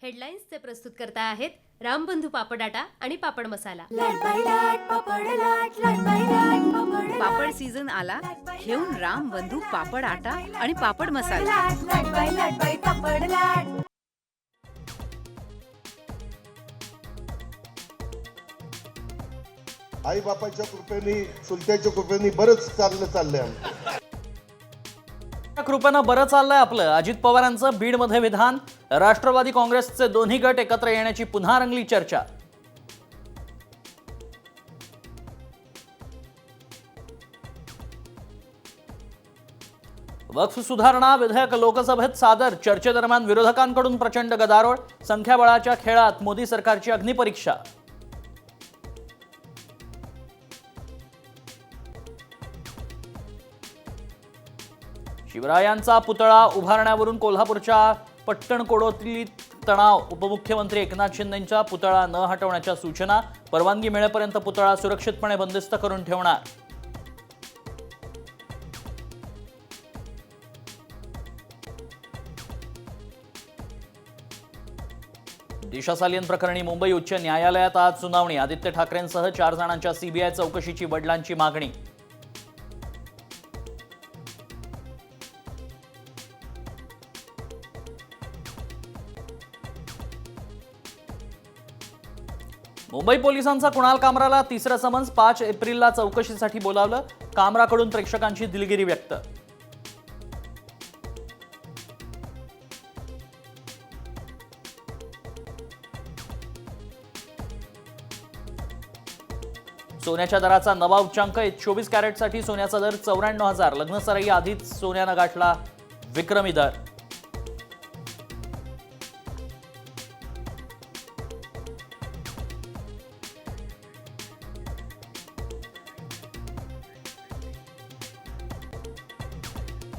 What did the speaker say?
हेडलाईन्सचे प्रस्तुतकर्ता आहेत रामबंधू पापड आटा आणि पापड मसाला। पापड सीझन आला, घेऊन रामबंधू पापड आटा आणि पापड मसाला। आई बापाच्या कृपेने, चुलत्याच्या कृपेने बरंच चाललंय आमचं। कृपेनं बरं चाललंय आपलं। अजित पवारांचं बीडमध्ये विधान, राष्ट्रवादी काँग्रेसचे दोन्ही गट एकत्र येण्याची पुन्हा रंगली चर्चा। वक्फ सुधारणा विधेयक लोकसभेत सादर, चर्चेदरम्यान विरोधकांकडून प्रचंड गदारोळ, संख्याबळाच्या खेळात मोदी सरकारची अग्निपरीक्षा। शिवरायांचा पुतळा उभारण्यावरून कोल्हापूरच्या पट्टणकोडोलीत तणाव, उपमुख्यमंत्री एकनाथ शिंदेंचा पुतळा न हटवण्याच्या सूचना, परवानगी मिळेपर्यंत पुतळा सुरक्षितपणे बंदिस्त करून ठेवणार। दिशा सालियन प्रकरणी मुंबई उच्च न्यायालयात आज सुनावणी, आदित्य ठाकरेंसह 4 जणांच्या सीबीआय चौकशीची वडिलांची मागणी। मुंबई पोलिसांचा कुणाल कामराला तिसरा समन्स, 5 एप्रिलला चौकशीसाठी बोलावलं, कामराकडून प्रेक्षकांची दिलगिरी व्यक्त। सोन्याच्या दराचा नवा उच्चांक, 24 कॅरेटसाठी सोन्याचा दर 94,000, लग्नसराई आधीच सोन्यानं गाठला विक्रमी दर।